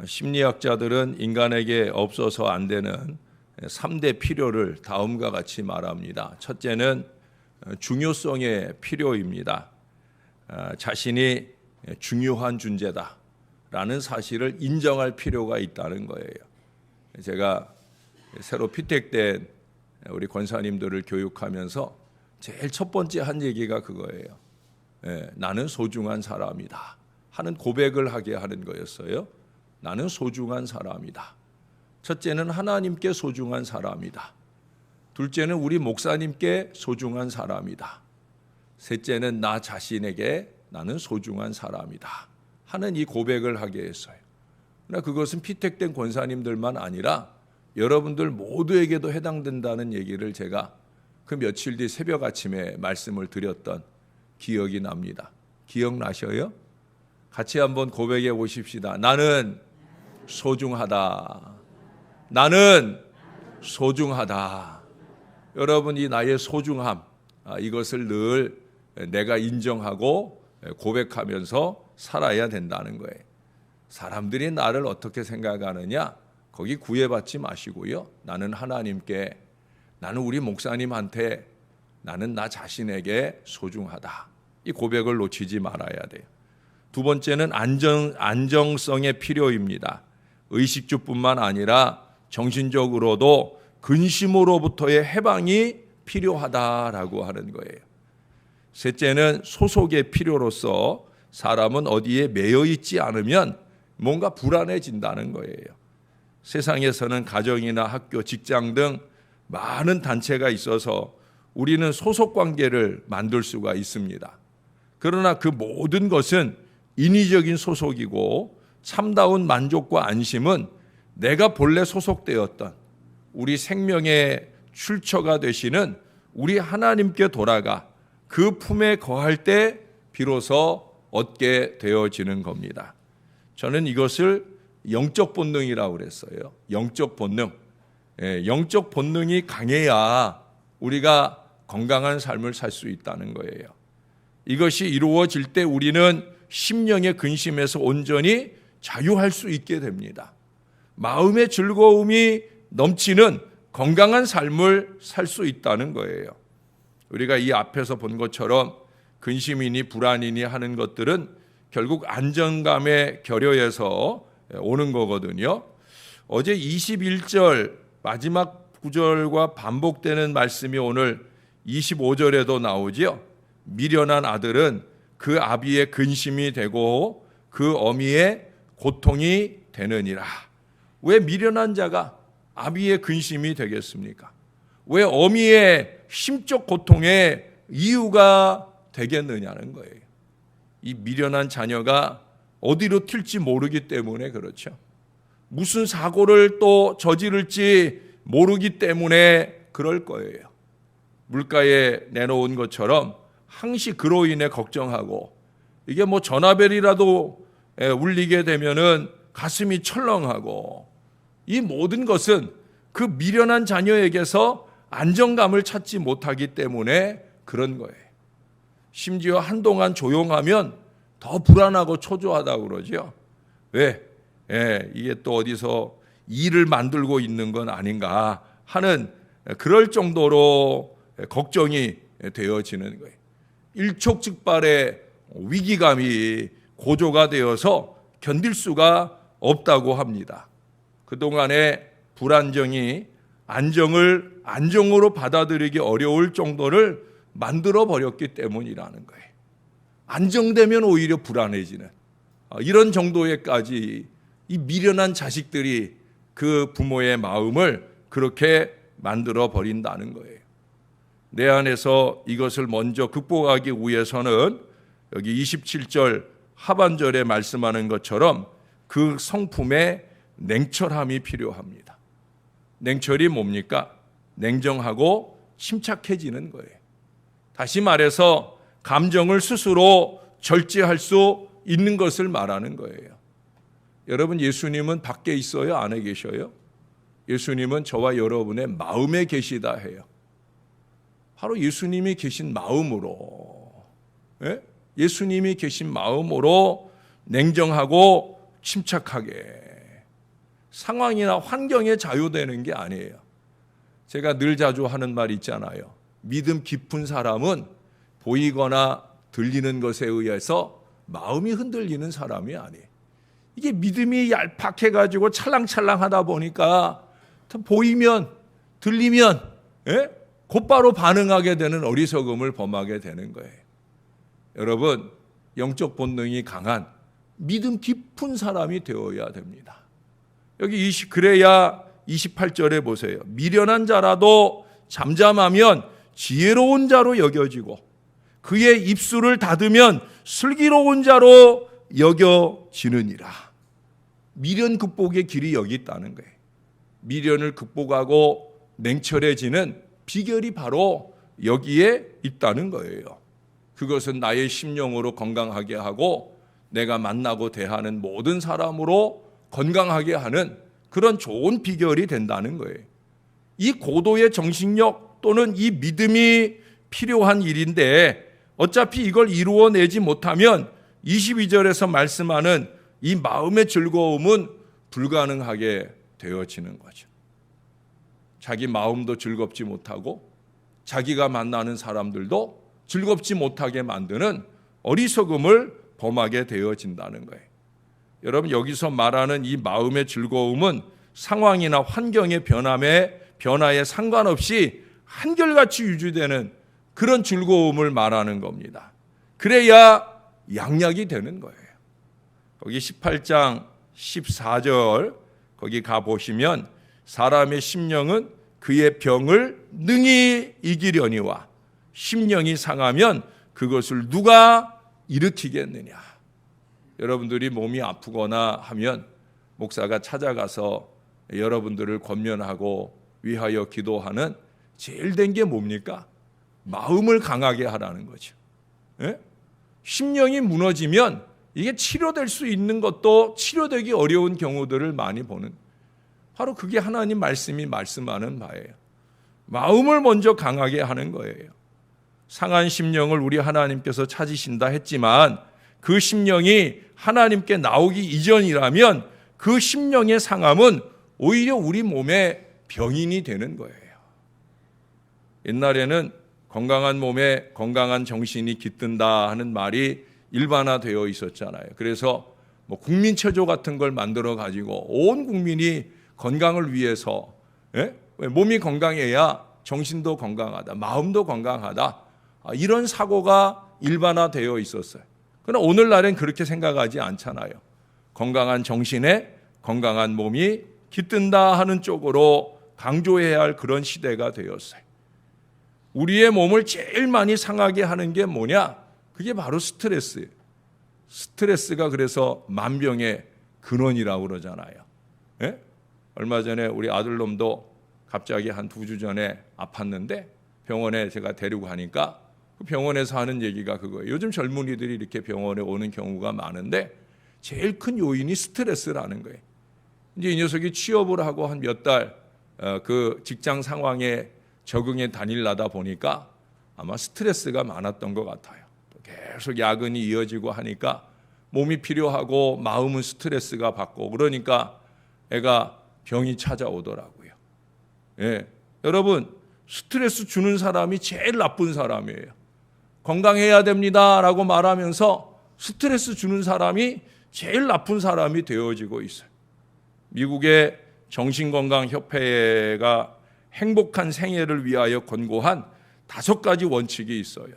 심리학자들은 인간에게 없어서 안 되는 3대 필요를 다음과 같이 말합니다. 첫째는 중요성의 필요입니다. 자신이 중요한 존재다라는 사실을 인정할 필요가 있다는 거예요. 제가 새로 피택된 우리 권사님들을 교육하면서 제일 첫 번째 한 얘기가 그거예요. 나는 소중한 사람이다 하는 고백을 하게 하는 거였어요. 나는 소중한 사람이다. 첫째는 하나님께 소중한 사람이다. 둘째는 우리 목사님께 소중한 사람이다. 셋째는 나 자신에게 나는 소중한 사람이다 하는 이 고백을 하게 했어요. 그러나 그것은 피택된 권사님들만 아니라 여러분들 모두에게도 해당된다는 얘기를 제가 그 며칠 뒤 새벽 아침에 말씀을 드렸던 기억이 납니다. 기억나셔요? 같이 한번 고백해 보십시다. 나는 소중하다. 나는 소중하다. 여러분이 나의 소중함, 이것을 늘 내가 인정하고 고백하면서 살아야 된다는 거예요. 사람들이 나를 어떻게 생각하느냐? 거기 구애받지 마시고요. 나는 하나님께, 나는 우리 목사님한테, 나는 나 자신에게 소중하다. 이 고백을 놓치지 말아야 돼요. 두 번째는 안정성의 필요입니다. 의식주뿐만 아니라 정신적으로도 근심으로부터의 해방이 필요하다라고 하는 거예요. 셋째는 소속의 필요로서 사람은 어디에 매여 있지 않으면 뭔가 불안해진다는 거예요. 세상에서는 가정이나 학교, 직장 등 많은 단체가 있어서 우리는 소속 관계를 만들 수가 있습니다. 그러나 그 모든 것은 인위적인 소속이고 참다운 만족과 안심은 내가 본래 소속되었던 우리 생명의 출처가 되시는 우리 하나님께 돌아가 그 품에 거할 때 비로소 얻게 되어지는 겁니다. 저는 이것을 영적 본능이라고 그랬어요. 영적 본능. 영적 본능이 강해야 우리가 건강한 삶을 살 수 있다는 거예요. 이것이 이루어질 때 우리는 심령의 근심에서 온전히 자유할 수 있게 됩니다. 마음의 즐거움이 넘치는 건강한 삶을 살 수 있다는 거예요. 우리가 이 앞에서 본 것처럼 근심이니 불안이니 하는 것들은 결국 안정감의 결여에서 오는 거거든요. 어제 21절 마지막 구절과 반복되는 말씀이 오늘 25절에도 나오지요. 미련한 아들은 그 아비의 근심이 되고 그 어미의 고통이 되느니라. 왜 미련한 자가 아비의 근심이 되겠습니까? 왜 어미의 심적 고통의 이유가 되겠느냐는 거예요. 이 미련한 자녀가 어디로 튈지 모르기 때문에 그렇죠. 무슨 사고를 또 저지를지 모르기 때문에 그럴 거예요. 물가에 내놓은 것처럼 항시 그로 인해 걱정하고 이게 뭐 전화벨이라도 울리게 되면은 가슴이 철렁하고 이 모든 것은 그 미련한 자녀에게서 안정감을 찾지 못하기 때문에 그런 거예요. 심지어 한동안 조용하면 더 불안하고 초조하다고 그러죠. 왜? 이게 또 어디서 일을 만들고 있는 건 아닌가 하는 그럴 정도로 걱정이 되어지는 거예요. 일촉즉발의 위기감이 고조가 되어서 견딜 수가 없다고 합니다. 그동안의 불안정이 안정을 안정으로 받아들이기 어려울 정도를 만들어 버렸기 때문이라는 거예요. 안정되면 오히려 불안해지는 이런 정도에까지 이 미련한 자식들이 그 부모의 마음을 그렇게 만들어 버린다는 거예요. 내 안에서 이것을 먼저 극복하기 위해서는 여기 27절 하반절에 말씀하는 것처럼 그 성품의 냉철함이 필요합니다. 냉철이 뭡니까? 냉정하고 침착해지는 거예요. 다시 말해서 감정을 스스로 절제할 수 있는 것을 말하는 거예요. 여러분, 예수님은 밖에 있어요? 안에 계셔요? 예수님은 저와 여러분의 마음에 계시다 해요. 바로 예수님이 계신 마음으로, 예수님이 계신 마음으로 냉정하고 침착하게 상황이나 환경에 좌우되는 게 아니에요. 제가 늘 자주 하는 말 있잖아요. 믿음 깊은 사람은 보이거나 들리는 것에 의해서 마음이 흔들리는 사람이 아니에요. 이게 믿음이 얄팍해가지고 찰랑찰랑하다 보니까 보이면 들리면 곧바로 반응하게 되는 어리석음을 범하게 되는 거예요. 여러분, 영적 본능이 강한 믿음 깊은 사람이 되어야 됩니다. 여기 그래야 28절에 보세요. 미련한 자라도 잠잠하면 지혜로운 자로 여겨지고 그의 입술을 닫으면 슬기로운 자로 여겨지느니라. 미련 극복의 길이 여기 있다는 거예요. 미련을 극복하고 냉철해지는 비결이 바로 여기에 있다는 거예요. 그것은 나의 심령으로 건강하게 하고 내가 만나고 대하는 모든 사람으로 건강하게 하는 그런 좋은 비결이 된다는 거예요. 이 고도의 정신력 또는 이 믿음이 필요한 일인데 어차피 이걸 이루어내지 못하면 22절에서 말씀하는 이 마음의 즐거움은 불가능하게 되어지는 거죠. 자기 마음도 즐겁지 못하고 자기가 만나는 사람들도 즐겁지 못하게 만드는 어리석음을 범하게 되어진다는 거예요. 여러분, 여기서 말하는 이 마음의 즐거움은 상황이나 환경의 변화에 상관없이 한결같이 유지되는 그런 즐거움을 말하는 겁니다. 그래야 양약이 되는 거예요. 거기 18장 14절 거기 가보시면 사람의 심령은 그의 병을 능히 이기려니와 심령이 상하면 그것을 누가 일으키겠느냐. 여러분들이 몸이 아프거나 하면 목사가 찾아가서 여러분들을 권면하고 위하여 기도하는 제일 된 게 뭡니까? 마음을 강하게 하라는 거죠. 예? 심령이 무너지면 이게 치료될 수 있는 것도 치료되기 어려운 경우들을 많이 보는, 바로 그게 하나님 말씀이 말씀하는 바예요. 마음을 먼저 강하게 하는 거예요. 상한 심령을 우리 하나님께서 찾으신다 했지만 그 심령이 하나님께 나오기 이전이라면 그 심령의 상함은 오히려 우리 몸의 병인이 되는 거예요. 옛날에는 건강한 몸에 건강한 정신이 깃든다 하는 말이 일반화되어 있었잖아요. 그래서 국민체조 같은 걸 만들어 가지고 온 국민이 건강을 위해서, 몸이 건강해야 정신도 건강하다, 마음도 건강하다, 이런 사고가 일반화되어 있었어요. 그러나 오늘날엔 그렇게 생각하지 않잖아요. 건강한 정신에 건강한 몸이 깃든다 하는 쪽으로 강조해야 할 그런 시대가 되었어요. 우리의 몸을 제일 많이 상하게 하는 게 뭐냐? 그게 바로 스트레스예요. 스트레스가 그래서 만병의 근원이라고 그러잖아요. 예? 얼마 전에 우리 아들놈도 갑자기 한 2주 전에 아팠는데 병원에 제가 데리고 가니까 그 병원에서 하는 얘기가 그거예요. 요즘 젊은이들이 이렇게 병원에 오는 경우가 많은데 제일 큰 요인이 스트레스라는 거예요. 이제 이 녀석이 취업을 하고 한 몇 달 그 직장 상황에 적응해 다니려다 보니까 아마 스트레스가 많았던 것 같아요. 계속 야근이 이어지고 하니까 몸이 필요하고 마음은 스트레스가 받고 그러니까 애가 병이 찾아오더라고요. 예. 여러분, 스트레스 주는 사람이 제일 나쁜 사람이에요. 건강해야 됩니다라고 말하면서 스트레스 주는 사람이 제일 나쁜 사람이 되어지고 있어요. 미국의 정신건강협회가 행복한 생애를 위하여 권고한 5가지 원칙이 있어요.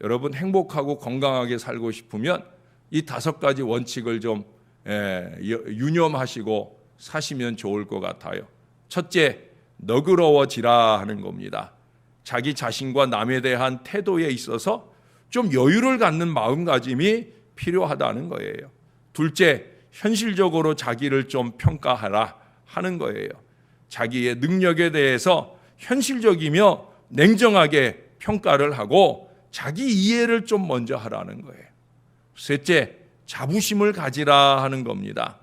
여러분, 행복하고 건강하게 살고 싶으면 이 5가지 원칙을 좀 유념하시고 사시면 좋을 것 같아요. 첫째, 너그러워지라 하는 겁니다. 자기 자신과 남에 대한 태도에 있어서 좀 여유를 갖는 마음가짐이 필요하다는 거예요. 둘째, 현실적으로 자기를 좀 평가하라 하는 거예요. 자기의 능력에 대해서 현실적이며 냉정하게 평가를 하고 자기 이해를 좀 먼저 하라는 거예요. 셋째, 자부심을 가지라 하는 겁니다.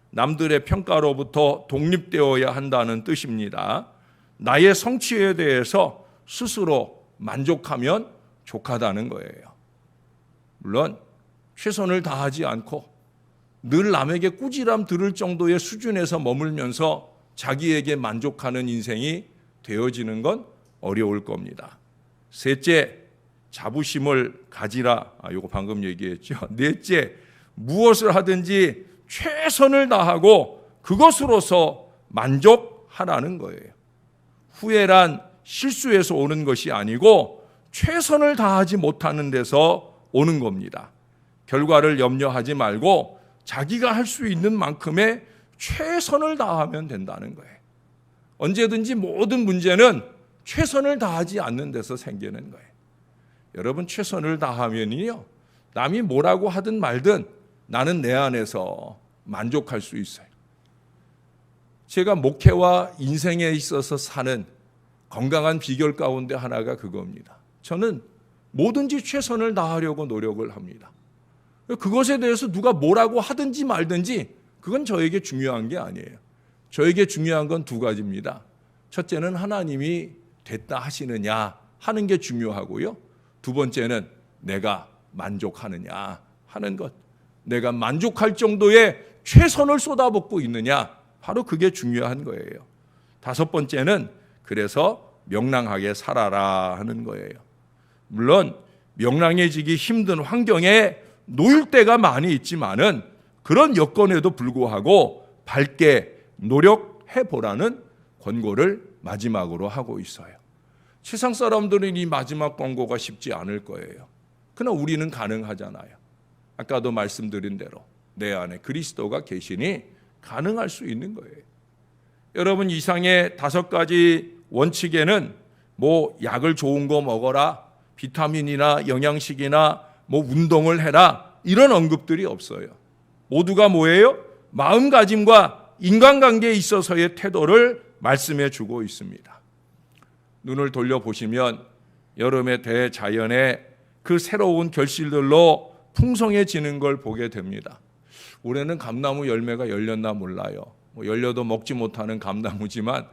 남들의 평가로부터 독립되어야 한다는 뜻입니다. 나의 성취에 대해서 스스로 만족하면 족하다는 거예요. 물론 최선을 다하지 않고 늘 남에게 꾸지람 들을 정도의 수준에서 머물면서 자기에게 만족하는 인생이 되어지는 건 어려울 겁니다. 셋째, 자부심을 가지라. 이거 방금 얘기했죠. 넷째, 무엇을 하든지 최선을 다하고 그것으로서 만족하라는 거예요. 후회란 실수에서 오는 것이 아니고 최선을 다하지 못하는 데서 오는 겁니다. 결과를 염려하지 말고 자기가 할 수 있는 만큼의 최선을 다하면 된다는 거예요. 언제든지 모든 문제는 최선을 다하지 않는 데서 생기는 거예요. 여러분, 최선을 다하면요, 남이 뭐라고 하든 말든 나는 내 안에서 만족할 수 있어요. 제가 목회와 인생에 있어서 사는 건강한 비결 가운데 하나가 그겁니다. 저는 뭐든지 최선을 다하려고 노력을 합니다. 그것에 대해서 누가 뭐라고 하든지 말든지 그건 저에게 중요한 게 아니에요. 저에게 중요한 건 두 가지입니다. 첫째는 하나님이 됐다 하시느냐 하는 게 중요하고요. 두 번째는 내가 만족하느냐 하는 것. 내가 만족할 정도의 최선을 쏟아붓고 있느냐, 바로 그게 중요한 거예요. 다섯 번째는 그래서 명랑하게 살아라 하는 거예요. 물론 명랑해지기 힘든 환경에 놓일 때가 많이 있지만은 그런 여건에도 불구하고 밝게 노력해 보라는 권고를 마지막으로 하고 있어요. 세상 사람들은 이 마지막 권고가 쉽지 않을 거예요. 그러나 우리는 가능하잖아요. 아까도 말씀드린 대로 내 안에 그리스도가 계시니 가능할 수 있는 거예요. 여러분, 이상의 5가지 원칙에는 뭐 약을 좋은 거 먹어라, 비타민이나 영양식이나 뭐 운동을 해라, 이런 언급들이 없어요. 모두가 뭐예요? 마음가짐과 인간관계에 있어서의 태도를 말씀해 주고 있습니다. 눈을 돌려보시면 여름의 대자연의 그 새로운 결실들로 풍성해지는 걸 보게 됩니다. 올해는 감나무 열매가 열렸나 몰라요. 열려도 먹지 못하는 감나무지만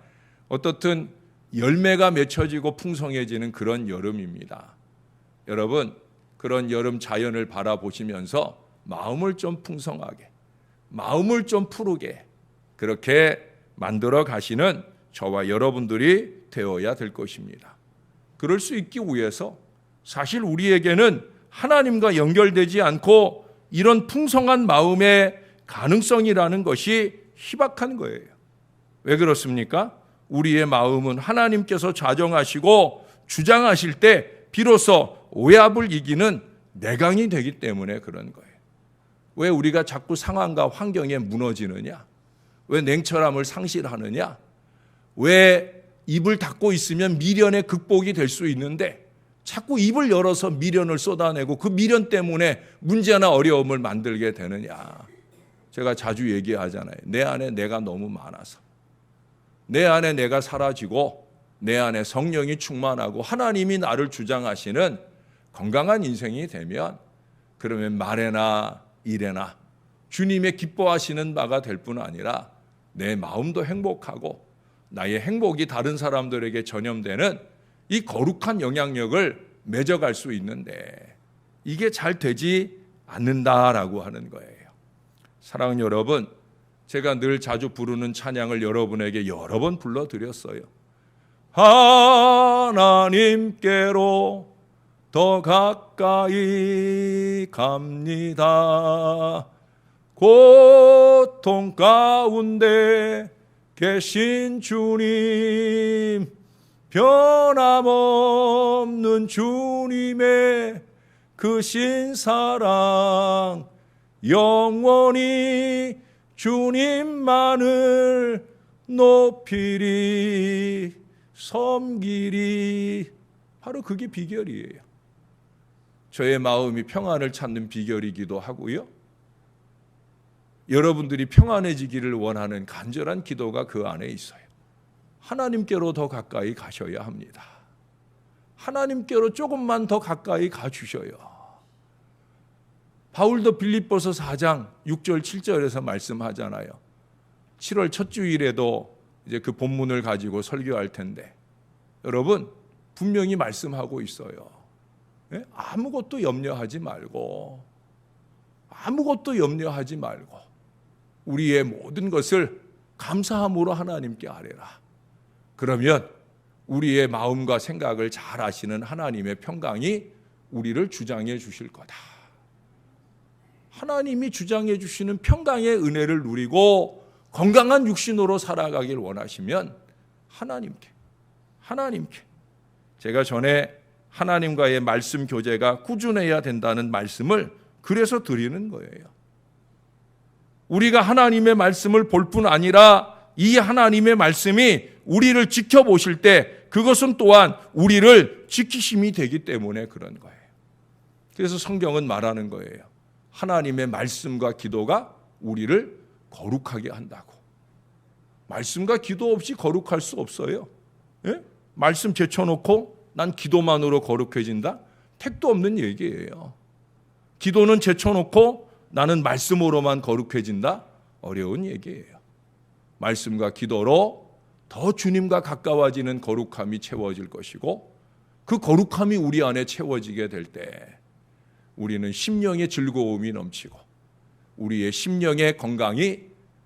어떻든 열매가 맺혀지고 풍성해지는 그런 여름입니다. 여러분, 그런 여름 자연을 바라보시면서 마음을 좀 풍성하게, 마음을 좀 푸르게 그렇게 만들어 가시는 저와 여러분들이 되어야 될 것입니다. 그럴 수 있기 위해서 사실 우리에게는 하나님과 연결되지 않고 이런 풍성한 마음의 가능성이라는 것이 희박한 거예요. 왜 그렇습니까? 우리의 마음은 하나님께서 좌정하시고 주장하실 때 비로소 오합을 이기는 내강이 되기 때문에 그런 거예요. 왜 우리가 자꾸 상황과 환경에 무너지느냐? 왜 냉철함을 상실하느냐? 왜 입을 닫고 있으면 미련의 극복이 될 수 있는데 자꾸 입을 열어서 미련을 쏟아내고 그 미련 때문에 문제나 어려움을 만들게 되느냐? 제가 자주 얘기하잖아요. 내 안에 내가 너무 많아서, 내 안에 내가 사라지고 내 안에 성령이 충만하고 하나님이 나를 주장하시는 건강한 인생이 되면 그러면 말에나 일에나 주님의 기뻐하시는 바가 될 뿐 아니라 내 마음도 행복하고 나의 행복이 다른 사람들에게 전염되는 이 거룩한 영향력을 맺어갈 수 있는데 이게 잘 되지 않는다라고 하는 거예요. 사랑하는 여러분, 제가 늘 자주 부르는 찬양을 여러분에게 여러 번 불러드렸어요. 하나님께로 더 가까이 갑니다. 고통 가운데 계신 주님, 변함없는 주님의 그 신사랑 영원히 주님만을 높이리 섬기리. 바로 그게 비결이에요. 저의 마음이 평안을 찾는 비결이기도 하고요. 여러분들이 평안해지기를 원하는 간절한 기도가 그 안에 있어요. 하나님께로 더 가까이 가셔야 합니다. 하나님께로 조금만 더 가까이 가주셔요. 바울도 빌립보서 4장 6절 7절에서 말씀하잖아요. 7월 첫 주일에도 이제 그 본문을 가지고 설교할 텐데 여러분 분명히 말씀하고 있어요. 아무것도 염려하지 말고 아무것도 염려하지 말고 우리의 모든 것을 감사함으로 하나님께 아뢰라. 그러면 우리의 마음과 생각을 잘 아시는 하나님의 평강이 우리를 주장해 주실 거다. 하나님이 주장해 주시는 평강의 은혜를 누리고 건강한 육신으로 살아가길 원하시면 하나님께 제가 전에 하나님과의 말씀 교제가 꾸준해야 된다는 말씀을 그래서 드리는 거예요. 우리가 하나님의 말씀을 볼 뿐 아니라 이 하나님의 말씀이 우리를 지켜보실 때 그것은 또한 우리를 지키심이 되기 때문에 그런 거예요. 그래서 성경은 말하는 거예요. 하나님의 말씀과 기도가 우리를 거룩하게 한다고. 말씀과 기도 없이 거룩할 수 없어요. 예? 말씀 제쳐놓고 난 기도만으로 거룩해진다? 택도 없는 얘기예요. 기도는 제쳐놓고 나는 말씀으로만 거룩해진다? 어려운 얘기예요. 말씀과 기도로 더 주님과 가까워지는 거룩함이 채워질 것이고 그 거룩함이 우리 안에 채워지게 될 때 우리는 심령의 즐거움이 넘치고 우리의 심령의 건강이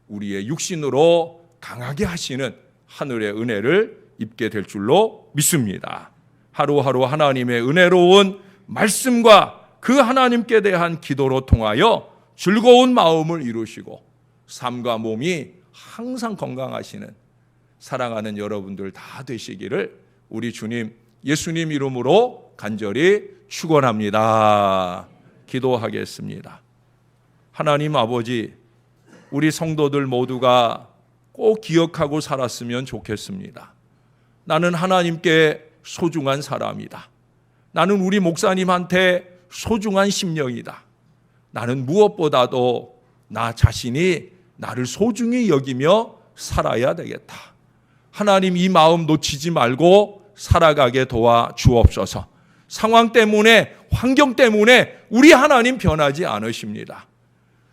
우리의 육신으로 강하게 하시는 하늘의 은혜를 입게 될 줄로 믿습니다. 하루하루 하나님의 은혜로운 말씀과 그 하나님께 대한 기도로 통하여 즐거운 마음을 이루시고 삶과 몸이 항상 건강하시는 사랑하는 여러분들 다 되시기를 우리 주님 예수님 이름으로 간절히 축원합니다. 기도하겠습니다. 하나님 아버지, 우리 성도들 모두가 꼭 기억하고 살았으면 좋겠습니다. 나는 하나님께 소중한 사람이다. 나는 우리 목사님한테 소중한 심령이다. 나는 무엇보다도 나 자신이 나를 소중히 여기며 살아야 되겠다. 하나님 이 마음 놓치지 말고 살아가게 도와 주옵소서. 상황 때문에 환경 때문에 우리 하나님 변하지 않으십니다.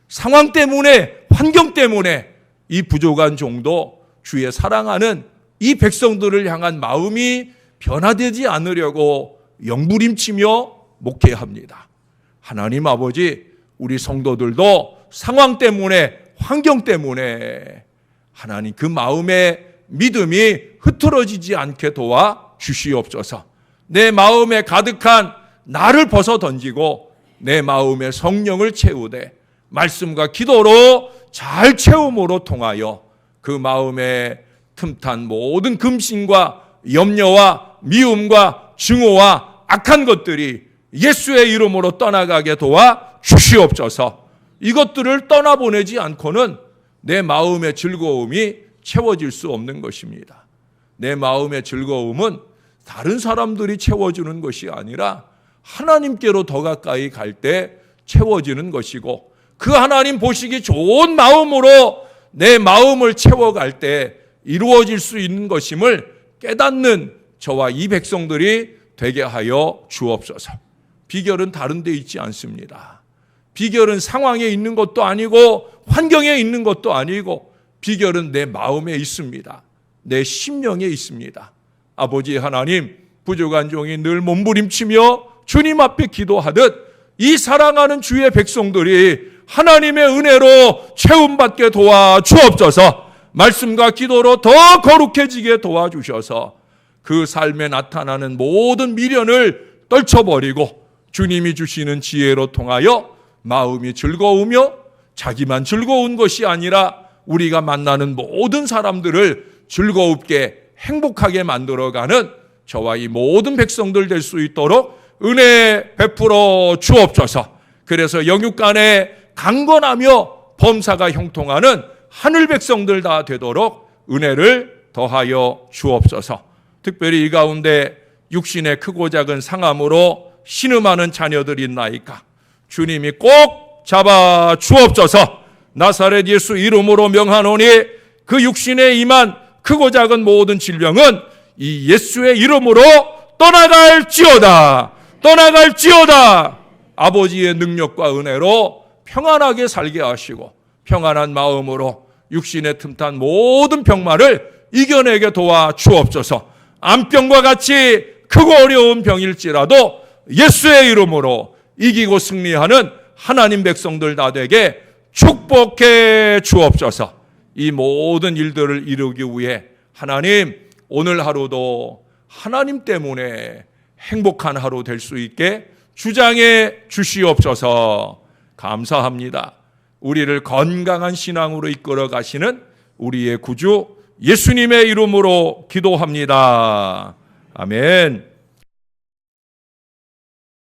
상황 때문에 환경 때문에 이 부족한 종도 주의 사랑하는 이 백성들을 향한 마음이 변화되지 않으려고 영부림치며 목회합니다. 하나님 아버지, 우리 성도들도 상황 때문에 환경 때문에 하나님 그 마음의 믿음이 흐트러지지 않게 도와 주시옵소서. 내 마음에 가득한 나를 벗어 던지고 내 마음의 성령을 채우되 말씀과 기도로 잘 채움으로 통하여 그 마음에 틈탄 모든 금신과 염려와 미움과 증오와 악한 것들이 예수의 이름으로 떠나가게 도와 주시옵소서. 이것들을 떠나보내지 않고는 내 마음의 즐거움이 채워질 수 없는 것입니다. 내 마음의 즐거움은 다른 사람들이 채워주는 것이 아니라 하나님께로 더 가까이 갈 때 채워지는 것이고 그 하나님 보시기 좋은 마음으로 내 마음을 채워갈 때 이루어질 수 있는 것임을 깨닫는 저와 이 백성들이 되게 하여 주옵소서. 비결은 다른 데 있지 않습니다. 비결은 상황에 있는 것도 아니고 환경에 있는 것도 아니고 비결은 내 마음에 있습니다. 내 심령에 있습니다. 아버지 하나님, 부족한 종이 늘 몸부림치며 주님 앞에 기도하듯 이 사랑하는 주의 백성들이 하나님의 은혜로 채움받게 도와 주옵소서. 말씀과 기도로 더 거룩해지게 도와주셔서 그 삶에 나타나는 모든 미련을 떨쳐버리고 주님이 주시는 지혜로 통하여 마음이 즐거우며 자기만 즐거운 것이 아니라 우리가 만나는 모든 사람들을 즐겁게 행복하게 만들어가는 저와 이 모든 백성들 될 수 있도록 은혜 베풀어 주옵소서. 그래서 영육간에 강건하며 범사가 형통하는 하늘 백성들 다 되도록 은혜를 더하여 주옵소서. 특별히 이 가운데 육신의 크고 작은 상함으로 신음하는 자녀들이 있나이까 주님이 꼭 잡아 주옵소서. 나사렛 예수 이름으로 명하노니 그 육신에 임한 크고 작은 모든 질병은 이 예수의 이름으로 떠나갈지어다. 아버지의 능력과 은혜로 평안하게 살게 하시고 평안한 마음으로 육신의 틈탄 모든 병마를 이겨내게 도와 주옵소서. 암병과 같이 크고 어려운 병일지라도 예수의 이름으로 이기고 승리하는 하나님 백성들 다 되게 축복해 주옵소서. 이 모든 일들을 이루기 위해 하나님 오늘 하루도 하나님 때문에 행복한 하루 될 수 있게 주장해 주시옵소서. 감사합니다. 우리를 건강한 신앙으로 이끌어 가시는 우리의 구주 예수님의 이름으로 기도합니다. 아멘.